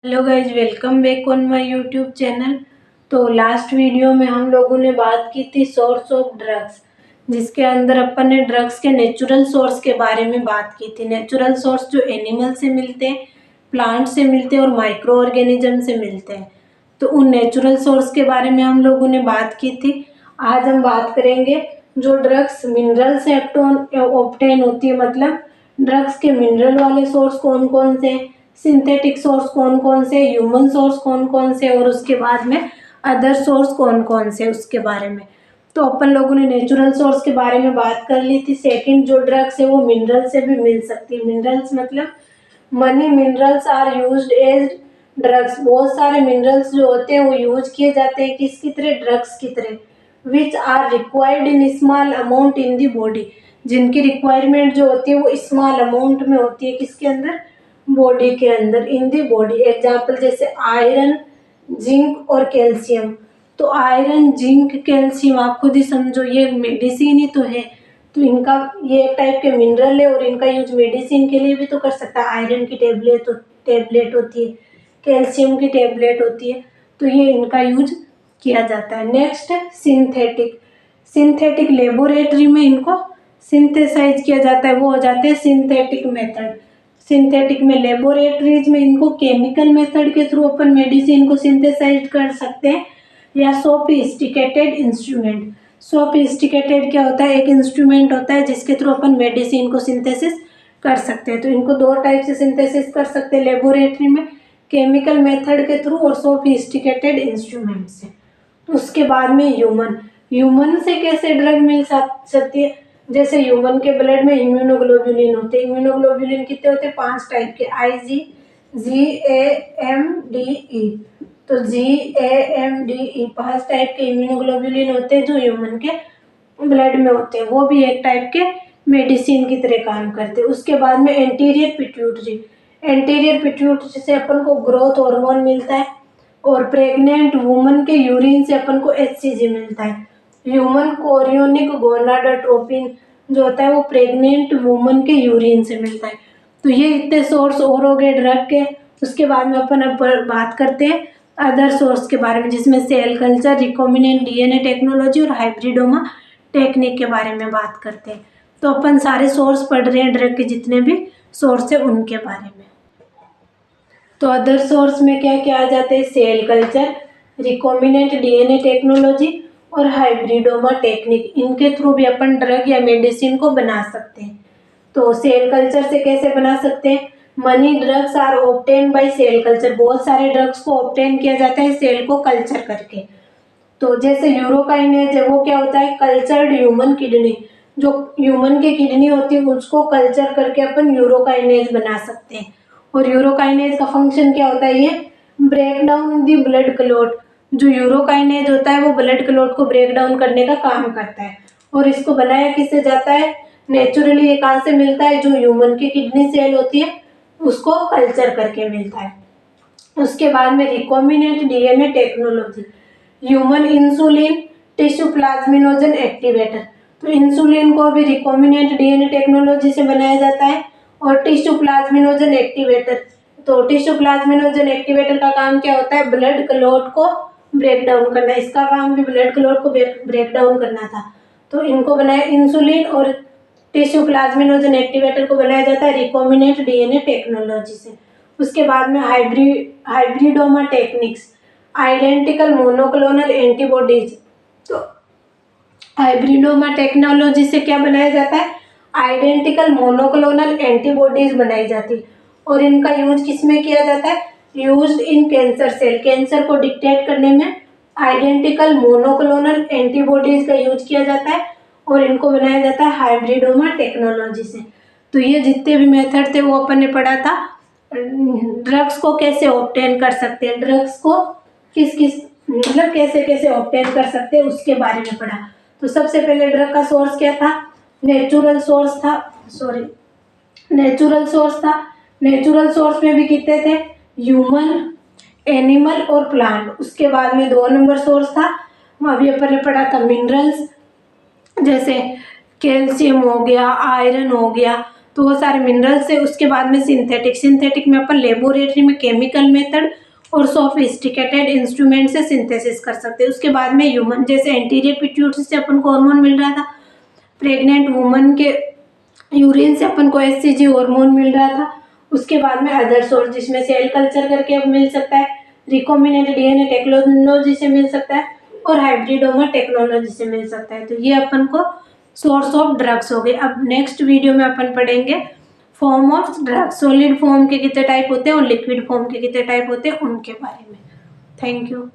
Hello guys, welcome back on my YouTube channel. तो last video में हम लोगों ने बात की थी सोर्स ऑफ ड्रग्स, जिसके अंदर अपन ने ड्रग्स के नेचुरल सोर्स के बारे में बात की थी। नेचुरल सोर्स जो एनिमल से मिलते हैं, प्लांट से मिलते हैं और माइक्रो ऑर्गेनिज्म से मिलते हैं। तो उन नेचुरल सोर्स के बारे में हम लोगों ने बात की थी। आज हम बात करेंगे जो ड्रग्स मिनरल से ऑब्टेन होती है, मतलब ड्रग्स के मिनरल वाले सोर्स कौन कौन से, सिंथेटिक सोर्स कौन कौन से, ह्यूमन सोर्स कौन कौन से, और उसके बाद में अदर सोर्स कौन कौन से, उसके बारे में। तो अपन लोगों ने नेचुरल सोर्स के बारे में बात कर ली थी। सेकंड जो ड्रग्स है वो मिनरल से भी मिल सकती है। मिनरल्स मतलब many minerals are used as drugs. बहुत सारे मिनरल्स जो होते हैं वो यूज किए जाते हैं किसकी तरह, ड्रग्स की तरह। Which are required in small amount in the body, जिनकी रिक्वायरमेंट जो होती है वो स्मॉल अमाउंट में होती है, किसके अंदर, बॉडी के अंदर, इन दी बॉडी। एग्जाम्पल जैसे आयरन, जिंक और कैल्शियम। तो आयरन, जिंक, कैल्शियम आप खुद ही समझो, ये मेडिसिन ही तो है। तो इनका ये एक टाइप के मिनरल है और इनका यूज मेडिसिन के लिए भी तो कर सकता है। आयरन की टेबलेट होती है, कैल्शियम की टेबलेट होती है, तो ये इनका यूज किया जाता है। Next synthetic. सिंथेटिक लेबोरेटरी में इनको सिंथेसाइज किया जाता है, वो हो जाते हैं सिंथेटिक मेथड। सिंथेटिक में लेबोरेटरीज में इनको केमिकल मेथड के थ्रू अपन मेडिसिन को सिंथेसाइज कर सकते हैं, या सोफिस्टिकेटेड इंस्ट्रूमेंट। सोफिस्टिकेटेड क्या होता है, एक इंस्ट्रूमेंट होता है जिसके थ्रू अपन मेडिसिन को सिंथेसिस कर सकते हैं। तो इनको दो टाइप से सिंथेसिस कर सकते हैं, लेबोरेटरी में केमिकल मेथड के थ्रू और सोफिस्टिकेटेड इंस्ट्रूमेंट से। उसके बाद में ह्यूमन। ह्यूमन से कैसे ड्रग मिल सकती है, जैसे ह्यूमन के ब्लड में इम्यूनोग्लोबुलिन होते हैं। इम्यूनोग्लोबुलिन कितने होते हैं, 5 टाइप के, IG, GAMDE। तो GAMDE 5 टाइप के इम्यूनोग्लोबुलिन होते हैं जो ह्यूमन के ब्लड में होते हैं। वो भी एक टाइप के मेडिसिन की तरह काम करते हैं। उसके बाद में एंटीरियर पिट्यूटरी। एंटीरियर पिट्यूटरी से अपन को ग्रोथ हार्मोन मिलता है, और प्रेग्नेंट वुमन के यूरिन से अपन को HCG मिलता है। ह्यूमन कोरियोनिक गोनाडोट्रोपिन जो होता है वो प्रेग्नेंट वुमन के यूरिन से मिलता है। तो ये इतने सोर्स और हो गए ड्रग के। उसके बाद में अपन अब बात करते हैं अदर सोर्स के बारे में, जिसमें cell culture, recombinant DNA technology और हाइब्रिडोमा टेक्निक के बारे में बात करते हैं। तो अपन सारे सोर्स पढ़ रहे हैं, ड्रग के जितने भी सोर्स है उनके बारे में। तो अदर सोर्स में क्या क्या आ जाते हैं, cell culture, recombinant DNA technology और हाइब्रिडोमा टेक्निक। इनके थ्रू भी अपन ड्रग या मेडिसिन को बना सकते हैं। तो सेल कल्चर से कैसे बना सकते हैं, many drugs are obtain by cell culture. बहुत सारे ड्रग्स को ऑब्टेन किया जाता है सेल को कल्चर करके। तो जैसे यूरोकाइनेज है, वो क्या होता है, कल्चर्ड ह्यूमन किडनी। जो ह्यूमन की किडनी होती है उसको कल्चर करके अपन यूरोकाइनेज बना सकते हैं। और यूरोकाइनेज का फंक्शन क्या होता है, ये break down the blood clot. जो यूरोकाइनेज होता है वो ब्लड क्लॉट को ब्रेक डाउन करने का काम करता है। और इसको बनाया किससे जाता है, नेचुरली। ये कहाँ से मिलता है, जो ह्यूमन की किडनी सेल होती है उसको कल्चर करके मिलता है। उसके बाद में recombinant DNA technology. Human insulin tissue plasminogen activator. तो इंसुलिन को भी रिकॉम्बिनेंट DNA टेक्नोलॉजी से बनाया जाता है। और टिश्यू प्लाज्मिनोजन एक्टिवेटर, तो टिश्यू प्लाज्मिनोजन एक्टिवेटर का काम क्या होता है, ब्लड क्लॉट को ब्रेक डाउन करना। इसका काम भी ब्लड क्लॉट को ब्रेक डाउन करना था। तो इनको बनाया इंसुलिन और टिश्यू प्लाज्मिनोजन एक्टिवेटर को बनाया जाता है रिकॉम्बिनेंट DNA टेक्नोलॉजी से। उसके बाद में hybridoma techniques, identical monoclonal antibodies. तो हाइब्रिडोमा टेक्नोलॉजी से क्या बनाया जाता है, आइडेंटिकल मोनोक्लोनल एंटीबॉडीज बनाई जाती है। और इनका यूज किस में किया जाता है, used in cancer cell. Cancer को डिटेक्ट करने में आइडेंटिकल मोनोक्लोनल एंटीबॉडीज का यूज किया जाता है, और इनको बनाया जाता है हाइब्रिडोमा टेक्नोलॉजी से। तो ये जितने भी मेथड थे वो अपन ने पढ़ा था। ड्रग्स को कैसे ऑब्टेन कर सकते हैं, ड्रग्स को किस किस मतलब कैसे कैसे ऑब्टेन कर सकते हैं उसके बारे में पढ़ा। तो सबसे पहले ड्रग का सोर्स क्या था, नेचुरल सोर्स था। नेचुरल सोर्स में भी कितने थे, ह्यूमन, एनिमल और प्लांट। उसके बाद में 2 नंबर सोर्स था, अभी अपन ने पढ़ा था मिनरल्स, जैसे कैल्शियम हो गया, आयरन हो गया। तो वो सारे मिनरल्स है। उसके बाद में सिंथेटिक में अपन लेबोरेटरी में केमिकल मेथड और सोफिस्टिकेटेड इंस्ट्रूमेंट से सिंथेसिस कर सकते हैं। उसके बाद में ह्यूमन, जैसे एंटीरियर पिट्यूटरी से अपन को हार्मोन मिल रहा था, प्रेग्नेंट वुमन के यूरिन से अपन को एचसीजी हार्मोन मिल रहा था। उसके बाद में अदर सोर्स जिसमें सेल कल्चर करके अब मिल सकता है, रिकॉम्बिनेंट डीएनए टेक्नोलॉजी से मिल सकता है और हाइब्रिडोमा टेक्नोलॉजी से मिल सकता है। तो ये अपन को सोर्स ऑफ ड्रग्स हो गए। अब नेक्स्ट वीडियो में अपन पढ़ेंगे form of drugs, solid form के कितने टाइप होते हैं और लिक्विड फॉर्म के कितने टाइप होते हैं उनके बारे में। Thank you.